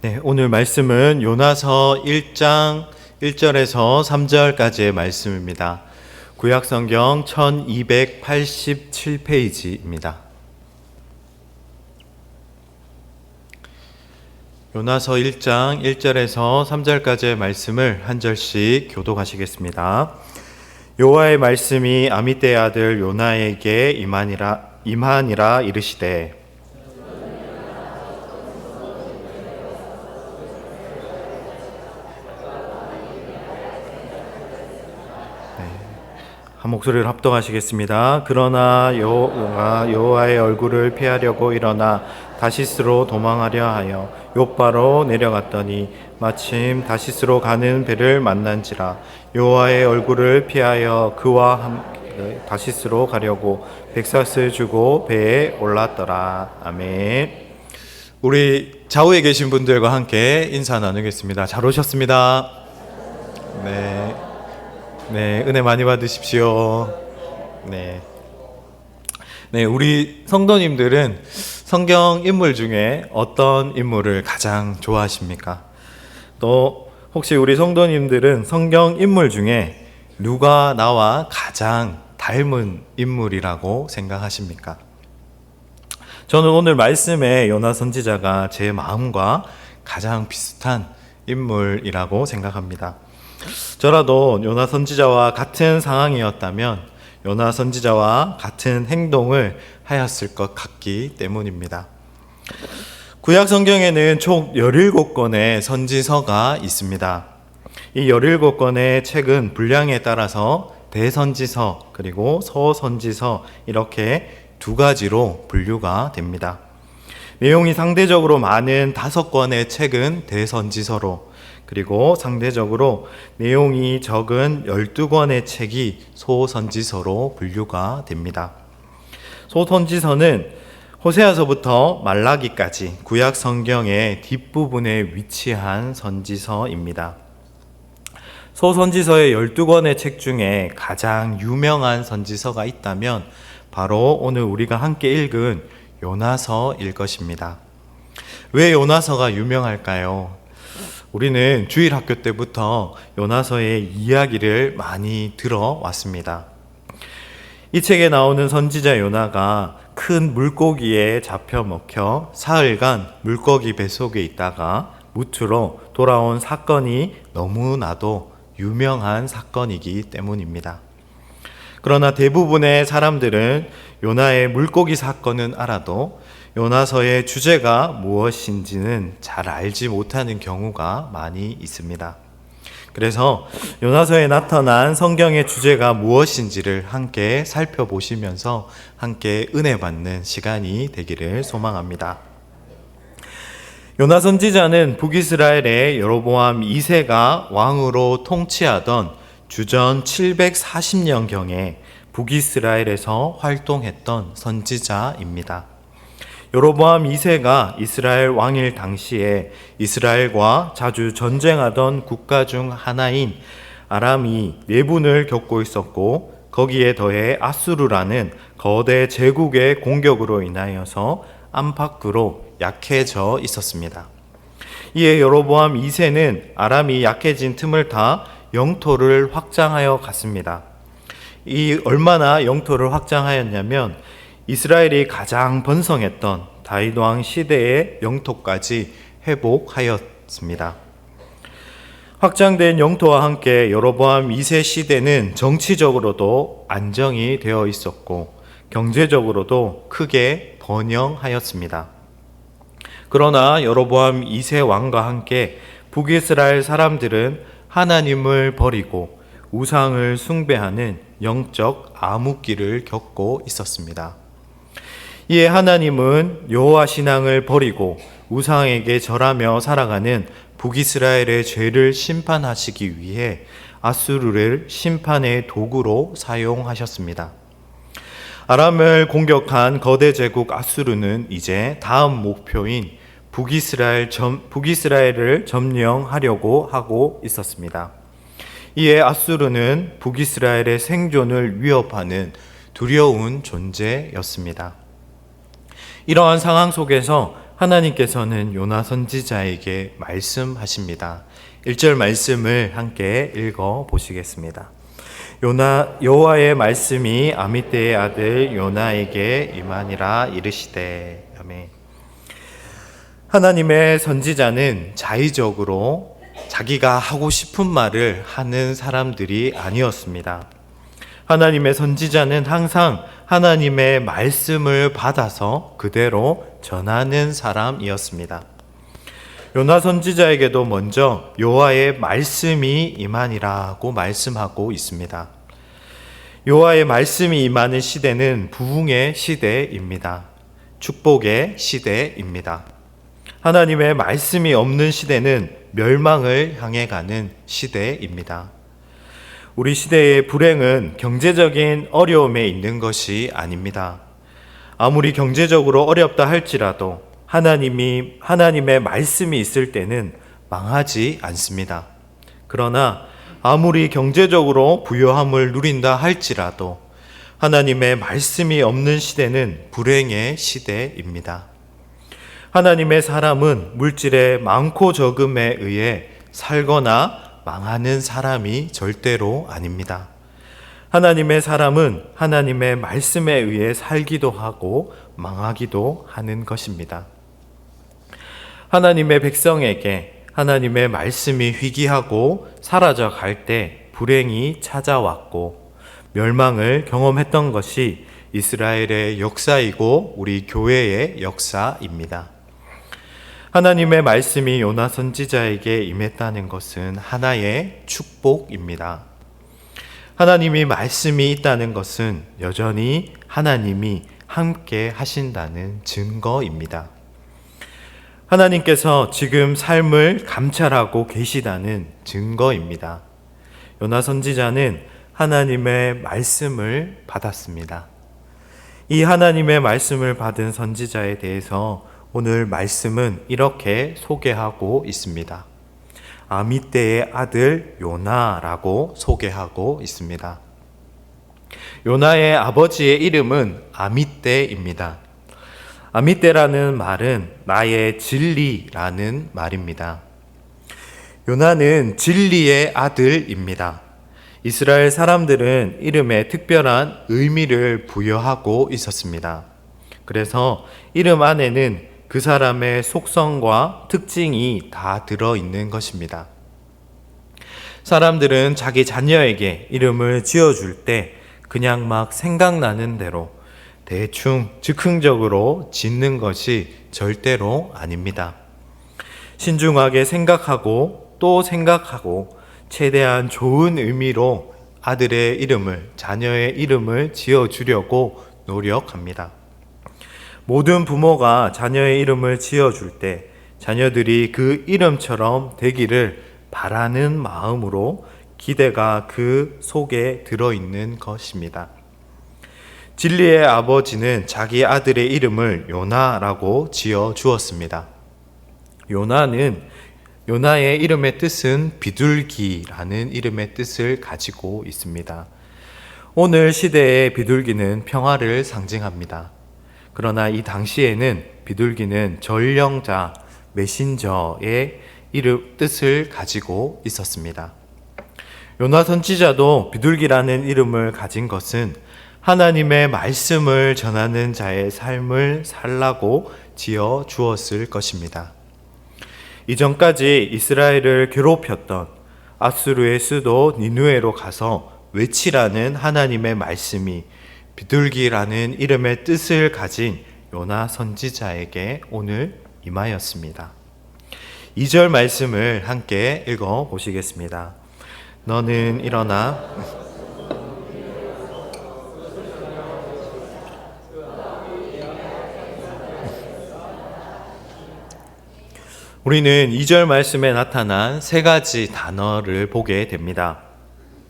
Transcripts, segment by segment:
네, 오늘 말씀은 요나서 1장 1절에서 3절까지의 말씀입니다. 구약성경 1287페이지입니다. 요나서 1장 1절에서 3절까지의 말씀을 한 절씩 교독하시겠습니다. 여호와의 말씀이 아미떼의 아들 요나에게 임하니라 이르시되 한 목소리를 합독하시겠습니다. 그러나 여호와의 얼굴을 피하려고 일어나 다시스로 도망하려 하여 욥바로 내려갔더니 마침 다시스로 가는 배를 만난지라. 여호와의 얼굴을 피하여 그와 함께 다시스로 가려고 백삭을 주고 배에 올랐더라. 아멘. 우리 좌우에 계신 분들과 함께 인사 나누겠습니다. 잘 오셨습니다. 네, 은혜 많이 받으십시오. 네, 우리 성도님들은 성경 인물 중에 어떤 인물을 가장 좋아하십니까? 또 혹시 우리 성도님들은 성경 인물 중에 누가 나와 가장 닮은 인물이라고 생각하십니까? 저는 오늘 말씀에 요나 선지자가 제 마음과 가장 비슷한 인물이라고 생각합니다. 저라도 요나 선지자와 같은 상황이었다면 요나 선지자와 같은 행동을 하였을 것 같기 때문입니다. 구약 성경에는 총 17권의 선지서가 있습니다. 이 17권의 책은 분량에 따라서 대선지서 그리고 서선지서 이렇게 두 가지로 분류가 됩니다. 내용이 상대적으로 많은 5권의 책은 대선지서로, 그리고 상대적으로 내용이 적은 12권의 책이 소선지서로 분류가 됩니다. 소선지서는 호세아서부터 말라기까지 구약 성경의 뒷부분에 위치한 선지서입니다. 소선지서의 12권의 책 중에 가장 유명한 선지서가 있다면 바로 오늘 우리가 함께 읽은 요나서일 것입니다. 왜 요나서가 유명할까요? 우리는 주일학교 때부터 요나서의 이야기를 많이 들어왔습니다. 이 책에 나오는 선지자 요나가 큰 물고기에 잡혀 먹혀 사흘간 물고기 뱃속에 있다가 무트로 돌아온 사건이 너무나도 유명한 사건이기 때문입니다. 그러나 대부분의 사람들은 요나의 물고기 사건은 알아도 요나서의 주제가 무엇인지는 잘 알지 못하는 경우가 많이 있습니다. 그래서 요나서에 나타난 성경의 주제가 무엇인지를 함께 살펴보시면서 함께 은혜 받는 시간이 되기를 소망합니다. 요나 선지자는 북이스라엘의 여로보암 2세가 왕으로 통치하던 주전 740년경에 북이스라엘에서 활동했던 선지자입니다. 여로보암 2세가 이스라엘 왕일 당시에 이스라엘과 자주 전쟁하던 국가 중 하나인 아람이 내분을 겪고 있었고, 거기에 더해 아수르라는 거대 제국의 공격으로 인하여서 안팎으로 약해져 있었습니다. 이에 여로보암 2세는 아람이 약해진 틈을 타 영토를 확장하여 갔습니다. 이 얼마나 영토를 확장하였냐면 이스라엘이 가장 번성했던 다윗 왕 시대의 영토까지 회복하였습니다. 확장된 영토와 함께 여로보암 2세 시대는 정치적으로도 안정이 되어 있었고 경제적으로도 크게 번영하였습니다. 그러나 여로보암 2세 왕과 함께 북이스라엘 사람들은 하나님을 버리고 우상을 숭배하는 영적 암흑기를 겪고 있었습니다. 이에 하나님은 여호와 신앙을 버리고 우상에게 절하며 살아가는 북이스라엘의 죄를 심판하시기 위해 아수르를 심판의 도구로 사용하셨습니다. 아람을 공격한 거대 제국 아수르는 이제 다음 목표인 북이스라엘을 점령하려고 하고 있었습니다. 이에 아수르는 북이스라엘의 생존을 위협하는 두려운 존재였습니다. 이러한 상황 속에서 하나님께서는 요나 선지자에게 말씀하십니다. 1절 말씀을 함께 읽어 보시겠습니다. 여호와의 말씀이 아미떼의 아들 요나에게 임하니라 이르시되. 아멘. 하나님의 선지자는 자의적으로 자기가 하고 싶은 말을 하는 사람들이 아니었습니다. 하나님의 선지자는 항상 하나님의 말씀을 받아서 그대로 전하는 사람이었습니다. 요나 선지자에게도 먼저 여호와의 말씀이 임하니라고 말씀하고 있습니다. 여호와의 말씀이 임하는 시대는 부흥의 시대입니다. 축복의 시대입니다. 하나님의 말씀이 없는 시대는 멸망을 향해 가는 시대입니다. 우리 시대의 불행은 경제적인 어려움에 있는 것이 아닙니다. 아무리 경제적으로 어렵다 할지라도 하나님의 말씀이 있을 때는 망하지 않습니다. 그러나 아무리 경제적으로 부요함을 누린다 할지라도 하나님의 말씀이 없는 시대는 불행의 시대입니다. 하나님의 사람은 물질의 많고 적음에 의해 살거나 망하는 사람이 절대로 아닙니다. 하나님의 사람은 하나님의 말씀에 의해 살기도 하고 망하기도 하는 것입니다. 하나님의 백성에게 하나님의 말씀이 희귀하고 사라져 갈 때 불행이 찾아왔고 멸망을 경험했던 것이 이스라엘의 역사이고 우리 교회의 역사입니다. 하나님의 말씀이 요나 선지자에게 임했다는 것은 하나의 축복입니다. 하나님이 말씀이 있다는 것은 여전히 하나님이 함께 하신다는 증거입니다. 하나님께서 지금 삶을 감찰하고 계시다는 증거입니다. 요나 선지자는 하나님의 말씀을 받았습니다. 이 하나님의 말씀을 받은 선지자에 대해서 오늘 말씀은 이렇게 소개하고 있습니다. 아미떼의 아들 요나라고 소개하고 있습니다. 요나의 아버지의 이름은 아미떼입니다. 아미떼라는 말은 나의 진리라는 말입니다. 요나는 진리의 아들입니다. 이스라엘 사람들은 이름에 특별한 의미를 부여하고 있었습니다. 그래서 이름 안에는 그 사람의 속성과 특징이 다 들어있는 것입니다. 사람들은 자기 자녀에게 이름을 지어줄 때 그냥 막 생각나는 대로 대충 즉흥적으로 짓는 것이 절대로 아닙니다. 신중하게 생각하고 또 생각하고 최대한 좋은 의미로 아들의 이름을, 자녀의 이름을 지어주려고 노력합니다. 모든 부모가 자녀의 이름을 지어줄 때 자녀들이 그 이름처럼 되기를 바라는 마음으로 기대가 그 속에 들어있는 것입니다. 진리의 아버지는 자기 아들의 이름을 요나라고 지어 주었습니다. 요나의 이름의 뜻은 비둘기라는 이름의 뜻을 가지고 있습니다. 오늘 시대의 비둘기는 평화를 상징합니다. 그러나 이 당시에는 비둘기는 전령자, 메신저의 뜻을 가지고 있었습니다. 요나 선지자도 비둘기라는 이름을 가진 것은 하나님의 말씀을 전하는 자의 삶을 살라고 지어 주었을 것입니다. 이전까지 이스라엘을 괴롭혔던 아수르의 수도 니느웨로 가서 외치라는 하나님의 말씀이 비둘기라는 이름의 뜻을 가진 요나 선지자에게 오늘 임하였습니다. 2절 말씀을 함께 읽어 보시겠습니다. 너는 일어나 우리는 2절 말씀에 나타난 세 가지 단어를 보게 됩니다.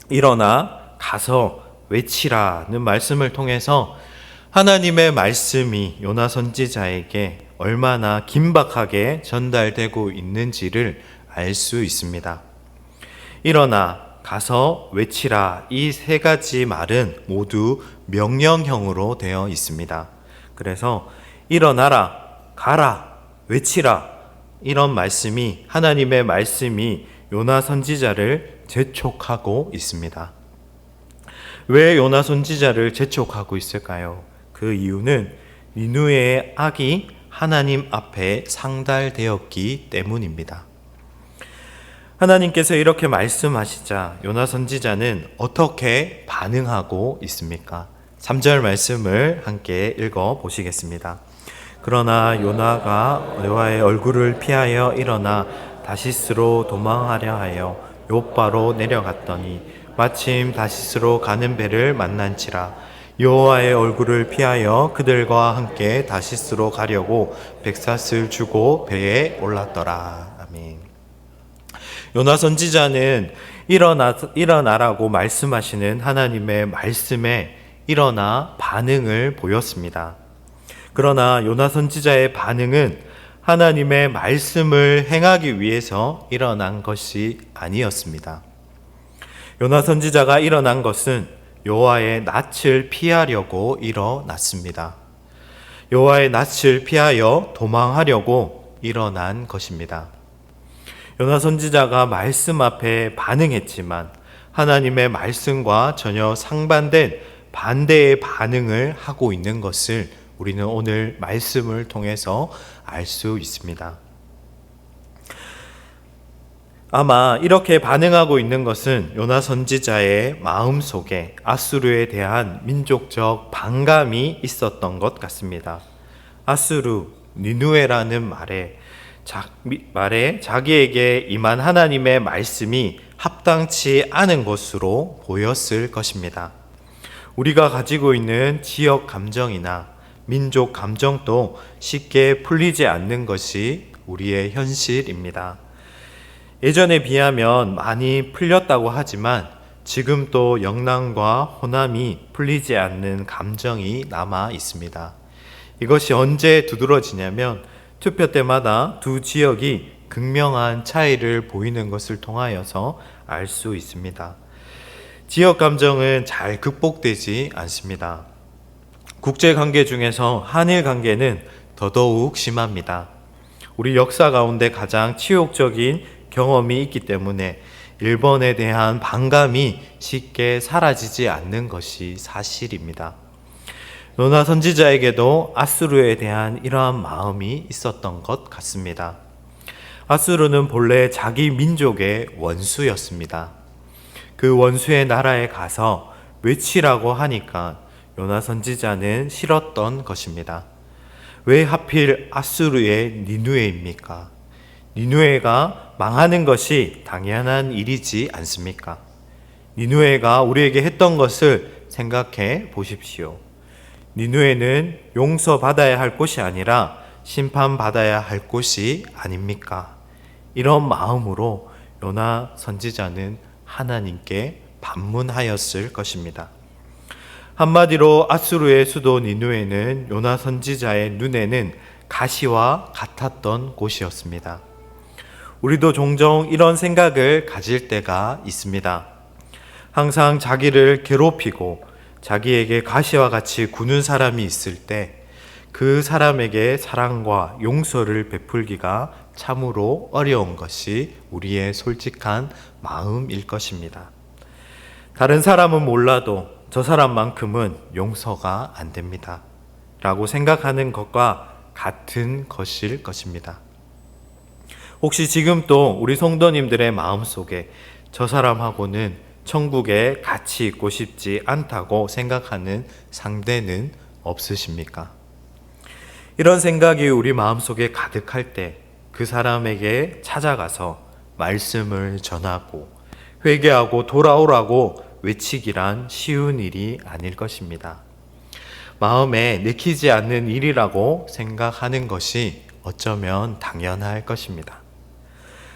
일어나, 가서, 외치라는 말씀을 통해서 하나님의 말씀이 요나 선지자에게 얼마나 긴박하게 전달되고 있는지를 알 수 있습니다. 일어나, 가서, 외치라 이 세 가지 말은 모두 명령형으로 되어 있습니다. 그래서 일어나라, 가라, 외치라. 이런 말씀이, 하나님의 말씀이 요나 선지자를 재촉하고 있습니다. 왜 요나 선지자를 재촉하고 있을까요? 그 이유는 니느웨의 악이 하나님 앞에 상달되었기 때문입니다. 하나님께서 이렇게 말씀하시자 요나 선지자는 어떻게 반응하고 있습니까? 3절 말씀을 함께 읽어 보시겠습니다. 그러나 요나가 여호와의 얼굴을 피하여 일어나 다시스로 도망하려 하여 욥바로 내려갔더니 마침 다시스로 가는 배를 만난지라. 여호와의 얼굴을 피하여 그들과 함께 다시스로 가려고 백삿을 주고 배에 올랐더라. 아멘. 요나 선지자는 일어나라고 말씀하시는 하나님의 말씀에 일어나 반응을 보였습니다. 그러나 요나 선지자의 반응은 하나님의 말씀을 행하기 위해서 일어난 것이 아니었습니다. 요나 선지자가 일어난 것은 여호와의 낯을 피하려고 일어났습니다. 여호와의 낯을 피하여 도망하려고 일어난 것입니다. 요나 선지자가 말씀 앞에 반응했지만 하나님의 말씀과 전혀 상반된 반대의 반응을 하고 있는 것을 우리는 오늘 말씀을 통해서 알 수 있습니다. 아마 이렇게 반응하고 있는 것은 요나 선지자의 마음속에 아수르에 대한 민족적 반감이 있었던 것 같습니다. 아수르, 니느웨라는 말에 자기에게 임한 하나님의 말씀이 합당치 않은 것으로 보였을 것입니다. 우리가 가지고 있는 지역 감정이나 민족 감정도 쉽게 풀리지 않는 것이 우리의 현실입니다. 예전에 비하면 많이 풀렸다고 하지만 지금 또 영남과 호남이 풀리지 않는 감정이 남아 있습니다. 이것이 언제 두드러지냐면 투표 때마다 두 지역이 극명한 차이를 보이는 것을 통하여서 알 수 있습니다. 지역 감정은 잘 극복되지 않습니다. 국제관계 중에서 한일 관계는 더더욱 심합니다. 우리 역사 가운데 가장 치욕적인 경험이 있기 때문에 일본에 대한 반감이 쉽게 사라지지 않는 것이 사실입니다. 요나 선지자에게도 아수르에 대한 이러한 마음이 있었던 것 같습니다. 아수르는 본래 자기 민족의 원수였습니다. 그 원수의 나라에 가서 외치라고 하니까 요나 선지자는 싫었던 것입니다. 왜 하필 아수르의 니느웨입니까? 니느웨가 망하는 것이 당연한 일이지 않습니까? 니느웨가 우리에게 했던 것을 생각해 보십시오. 니느웨는 용서받아야 할 곳이 아니라 심판받아야 할 곳이 아닙니까? 이런 마음으로 요나 선지자는 하나님께 반문하였을 것입니다. 한마디로 아수르의 수도 니느웨는 요나 선지자의 눈에는 가시와 같았던 곳이었습니다. 우리도 종종 이런 생각을 가질 때가 있습니다. 항상 자기를 괴롭히고 자기에게 가시와 같이 구는 사람이 있을 때 그 사람에게 사랑과 용서를 베풀기가 참으로 어려운 것이 우리의 솔직한 마음일 것입니다. 다른 사람은 몰라도 저 사람만큼은 용서가 안 됩니다. 라고 생각하는 것과 같은 것일 것입니다. 혹시 지금 또 우리 성도님들의 마음속에 저 사람하고는 천국에 같이 있고 싶지 않다고 생각하는 상대는 없으십니까? 이런 생각이 우리 마음속에 가득할 때 그 사람에게 찾아가서 말씀을 전하고 회개하고 돌아오라고 외치기란 쉬운 일이 아닐 것입니다. 마음에 내키지 않는 일이라고 생각하는 것이 어쩌면 당연할 것입니다.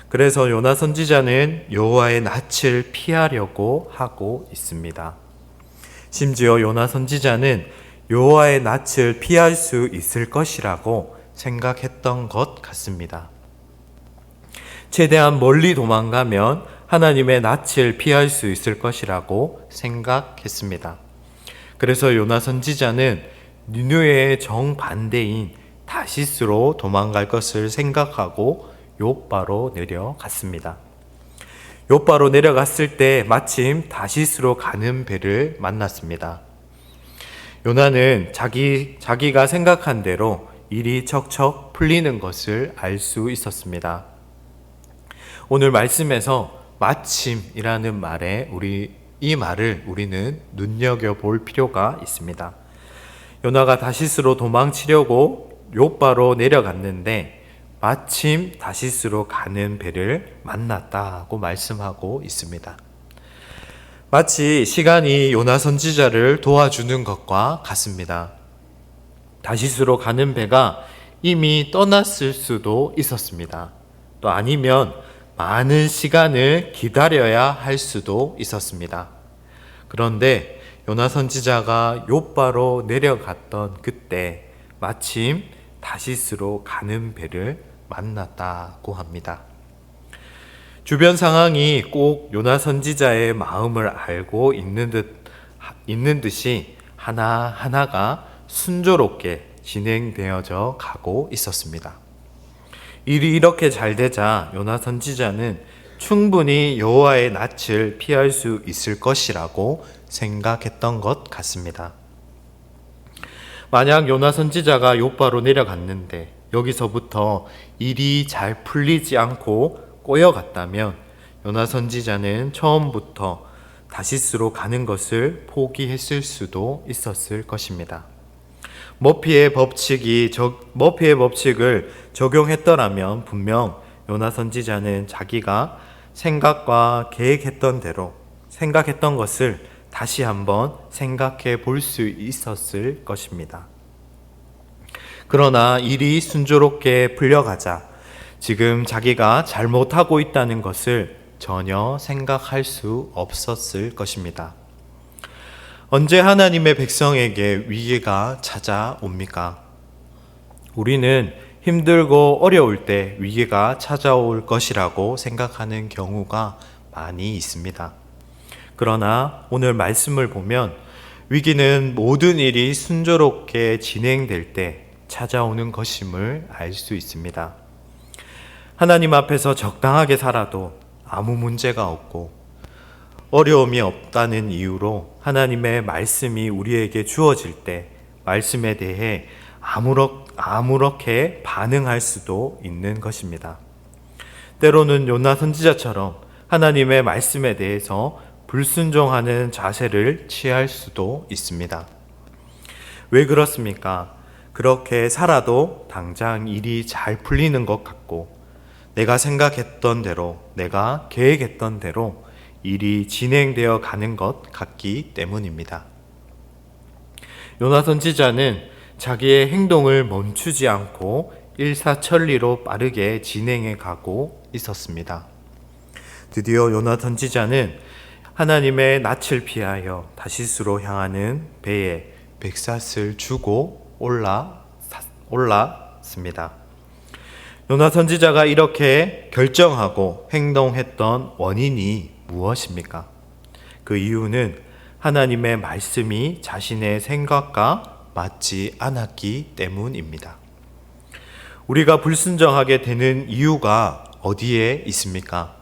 그래서 요나 선지자는 여호와의 낯을 피하려고 하고 있습니다. 심지어 요나 선지자는 여호와의 낯을 피할 수 있을 것이라고 생각했던 것 같습니다. 최대한 멀리 도망가면 하나님의 낯을 피할 수 있을 것이라고 생각했습니다. 그래서 요나 선지자는 니느웨의 정반대인 다시스로 도망갈 것을 생각하고 욥바로 내려갔습니다. 욥바로 내려갔을 때 마침 다시스로 가는 배를 만났습니다. 요나는 자기가 생각한 대로 일이 척척 풀리는 것을 알 수 있었습니다. 오늘 말씀에서 마침이라는 이 말을 우리는 눈여겨볼 필요가 있습니다. 요나가 다시스로 도망치려고 욥바로 내려갔는데 마침 다시스로 가는 배를 만났다고 말씀하고 있습니다. 마치 시간이 요나 선지자를 도와주는 것과 같습니다. 다시스로 가는 배가 이미 떠났을 수도 있었습니다. 또 아니면 많은 시간을 기다려야 할 수도 있었습니다. 그런데 요나 선지자가 욥바로 내려갔던 그때 마침 다시스로 가는 배를 만났다고 합니다. 주변 상황이 꼭 요나 선지자의 마음을 알고 있는 듯이 하나하나가 순조롭게 진행되어져 가고 있었습니다. 일이 이렇게 잘 되자 요나 선지자는 충분히 여호와의 낯을 피할 수 있을 것이라고 생각했던 것 같습니다. 만약 요나 선지자가 욥바로 내려갔는데 여기서부터 일이 잘 풀리지 않고 꼬여갔다면 요나 선지자는 처음부터 다시스로 가는 것을 포기했을 수도 있었을 것입니다. 머피의 법칙을 적용했더라면 분명 요나 선지자는 자기가 생각했던 것을 다시 한번 생각해 볼 수 있었을 것입니다. 그러나 일이 순조롭게 풀려가자 지금 자기가 잘못하고 있다는 것을 전혀 생각할 수 없었을 것입니다. 언제 하나님의 백성에게 위기가 찾아옵니까? 우리는 힘들고 어려울 때 위기가 찾아올 것이라고 생각하는 경우가 많이 있습니다. 그러나 오늘 말씀을 보면 위기는 모든 일이 순조롭게 진행될 때 찾아오는 것임을 알 수 있습니다. 하나님 앞에서 적당하게 살아도 아무 문제가 없고 어려움이 없다는 이유로 하나님의 말씀이 우리에게 주어질 때 말씀에 대해 아무렇게 반응할 수도 있는 것입니다. 때로는 요나 선지자처럼 하나님의 말씀에 대해서 불순종하는 자세를 취할 수도 있습니다. 왜 그렇습니까? 그렇게 살아도 당장 일이 잘 풀리는 것 같고 내가 생각했던 대로, 내가 계획했던 대로 일이 진행되어 가는 것 같기 때문입니다. 요나 선지자는 자기의 행동을 멈추지 않고 일사천리로 빠르게 진행해 가고 있었습니다. 드디어 요나 선지자는 하나님의 낯을 피하여 다시스로 향하는 배에 백삿을 주고 올랐습니다. 요나 선지자가 이렇게 결정하고 행동했던 원인이 무엇입니까? 그 이유는 하나님의 말씀이 자신의 생각과 맞지 않았기 때문입니다. 우리가 불순종하게 되는 이유가 어디에 있습니까?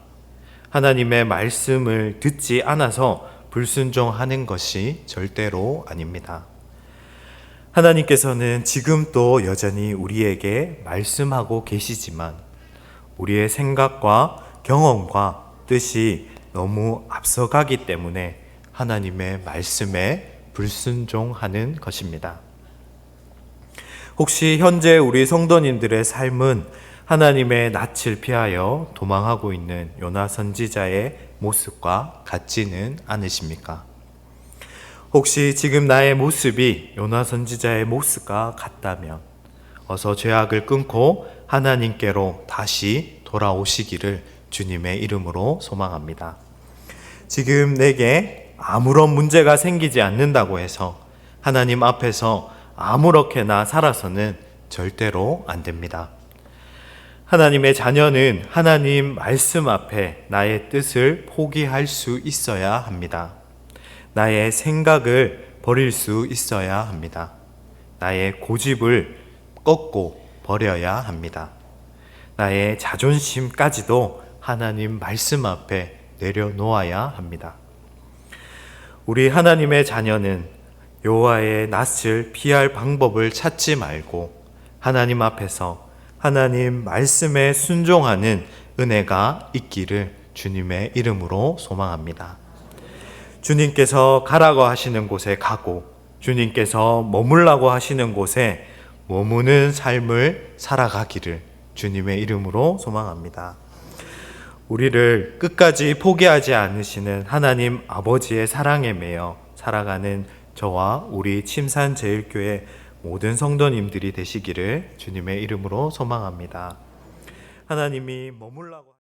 하나님의 말씀을 듣지 않아서 불순종하는 것이 절대로 아닙니다. 하나님께서는 지금도 여전히 우리에게 말씀하고 계시지만 우리의 생각과 경험과 뜻이 너무 앞서가기 때문에 하나님의 말씀에 불순종하는 것입니다. 혹시 현재 우리 성도님들의 삶은 하나님의 낯을 피하여 도망하고 있는 요나 선지자의 모습과 같지는 않으십니까? 혹시 지금 나의 모습이 요나 선지자의 모습과 같다면 어서 죄악을 끊고 하나님께로 다시 돌아오시기를 주님의 이름으로 소망합니다. 지금 내게 아무런 문제가 생기지 않는다고 해서 하나님 앞에서 아무렇게나 살아서는 절대로 안 됩니다. 하나님의 자녀는 하나님 말씀 앞에 나의 뜻을 포기할 수 있어야 합니다. 나의 생각을 버릴 수 있어야 합니다. 나의 고집을 꺾고 버려야 합니다. 나의 자존심까지도 하나님 말씀 앞에 내려놓아야 합니다. 우리 하나님의 자녀는 여호와의 낯을 피할 방법을 찾지 말고 하나님 앞에서 하나님 말씀에 순종하는 은혜가 있기를 주님의 이름으로 소망합니다. 주님께서 가라고 하시는 곳에 가고 주님께서 머물라고 하시는 곳에 머무는 삶을 살아가기를 주님의 이름으로 소망합니다. 우리를 끝까지 포기하지 않으시는 하나님 아버지의 사랑에 매여 살아가는 저와 우리 침산제일교회 모든 성도님들이 되시기를 주님의 이름으로 소망합니다. 하나님이 머물라고